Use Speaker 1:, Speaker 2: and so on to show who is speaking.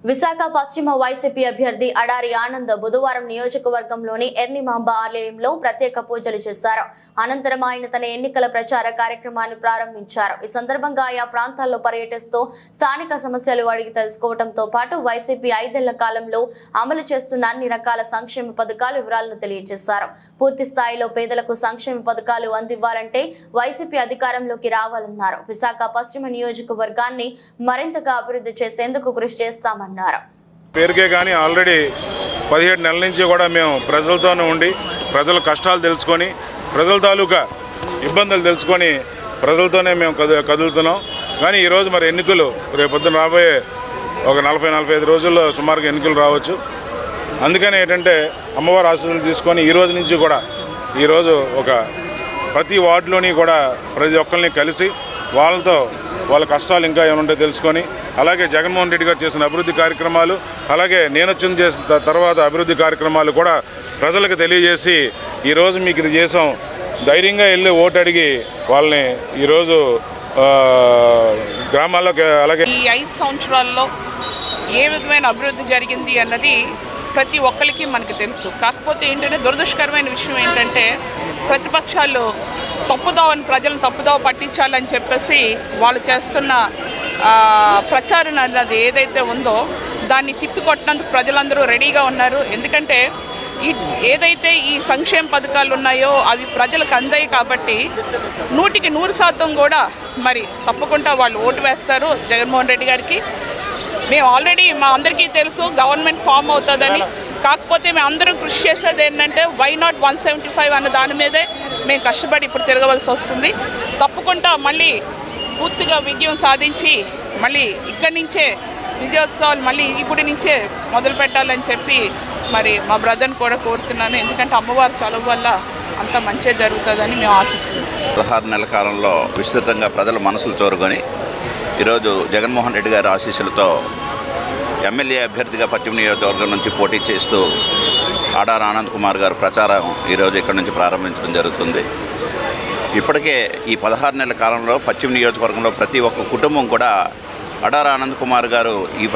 Speaker 1: విశాఖ పశ్చిమ వైసీపీ అభ్యర్థి అడారి ఆనంద్ బుధవారం నియోజకవర్గంలోని ఎర్నిమాంబ ఆలయంలో ప్రత్యేక పూజలు చేశారు. అనంతరం ఆయన తన ఎన్నికల ప్రచార కార్యక్రమాన్ని ప్రారంభించారు. ఈ సందర్భంగా ఆయా ప్రాంతాల్లో పర్యటిస్తూ స్థానిక సమస్యలు అడిగి తెలుసుకోవడంతో పాటు వైసీపీ 5 ఏళ్ల కాలంలో అమలు చేస్తున్న అన్ని రకాల సంక్షేమ పథకాల వివరాలను తెలియజేశారు. పూర్తి స్థాయిలో పేదలకు సంక్షేమ పథకాలు అందివ్వాలంటే వైసీపీ అధికారంలోకి రావాలన్నారు. విశాఖ పశ్చిమ నియోజకవర్గాన్ని మరింతగా అభివృద్ధి చేసేందుకు కృషి చేస్తామన్నారు.
Speaker 2: పేరుకే కానీ ఆల్రెడీ 17 నెలల నుంచి కూడా మేము ప్రజలతోనే ఉండి ప్రజల కష్టాలు తెలుసుకొని ప్రజల తాలూకా ఇబ్బందులు తెలుసుకొని ప్రజలతోనే మేము కదులుతున్నాం. కానీ ఈరోజు మరి ఎన్నికలు రేపొద్దున రాబోయే ఒక 40-45 రోజుల్లో సుమారుగా ఎన్నికలు రావచ్చు. అందుకని ఏంటంటే అమ్మవారి ఆశీస్సులు తీసుకొని ఈరోజు నుంచి కూడా ఈరోజు ఒక ప్రతి వార్డులోని కూడా ప్రతి ఒక్కరిని కలిసి వాళ్ళతో వాళ్ళ కష్టాలు ఇంకా ఏమంటే తెలుసుకొని అలాగే జగన్మోహన్ రెడ్డి గారు చేసిన అభివృద్ధి కార్యక్రమాలు అలాగే నేను వచ్చిన చేసిన తర్వాత అభివృద్ధి కార్యక్రమాలు కూడా ప్రజలకు తెలియజేసి ఈరోజు మీకు ఇది చేసాం ధైర్యంగా వెళ్ళి ఓటు అడిగి వాళ్ళని ఈరోజు గ్రామాల్లోకి అలాగే
Speaker 3: ఈ 5 సంవత్సరాల్లో ఏ విధమైన అభివృద్ధి జరిగింది అన్నది ప్రతి ఒక్కరికి మనకు తెలుసు. కాకపోతే ఏంటంటే దురదృష్టకరమైన విషయం ఏంటంటే ప్రతిపక్షాలు ప్రజలను తప్పుదోవ పట్టించాలని చెప్పేసి వాళ్ళు చేస్తున్న ప్రచారం అన్నది ఏదైతే ఉందో దాన్ని తిప్పికొట్టినందుకు ప్రజలందరూ రెడీగా ఉన్నారు. ఎందుకంటే ఏదైతే ఈ సంక్షేమ పథకాలు ఉన్నాయో అవి ప్రజలకు అందాయి కాబట్టి 100% కూడా మరి తప్పకుండా వాళ్ళు ఓటు వేస్తారు జగన్మోహన్ రెడ్డి గారికి. మేము ఆల్రెడీ మా అందరికీ తెలుసు గవర్నమెంట్ ఫామ్ అవుతుందని. కాకపోతే మేము అందరం కృషి చేసేది ఏంటంటే వై నాట్ 175 అన్న దాని మీదే మేము కష్టపడి ఇప్పుడు తిరగవలసి వస్తుంది. తప్పకుండా మళ్ళీ పూర్తిగా విజయం సాధించి మళ్ళీ ఇక్కడి నుంచే విజయోత్సవాలు మళ్ళీ ఇప్పుడు నుంచే మొదలు పెట్టాలని చెప్పి మరి మా బ్రదర్ని కూడా కోరుతున్నాను. ఎందుకంటే అమ్మవారి చలువ వల్ల అంత మంచిగా జరుగుతుందని మేము ఆశిస్తున్నాం.
Speaker 4: 16 నెలల కాలంలో విస్తృతంగా ప్రజల మనసులు చోరుకొని ఈరోజు జగన్మోహన్ రెడ్డి గారి ఆశీస్సులతో ఎమ్మెల్యే అభ్యర్థిగా పశ్చిమ నియోజకవర్గం నుంచి పోటీ చేస్తూ అడారి ఆనంద్ కుమార్ గారు ప్రచారం ఈరోజు ఇక్కడ నుంచి ప్రారంభించడం జరుగుతుంది. ఇప్పటికే ఈ 16 నెలల కాలంలో పశ్చిమ నియోజకవర్గంలో ప్రతి ఒక్క కుటుంబం కూడా అడారి ఆనంద్ కుమార్ గారు ఈ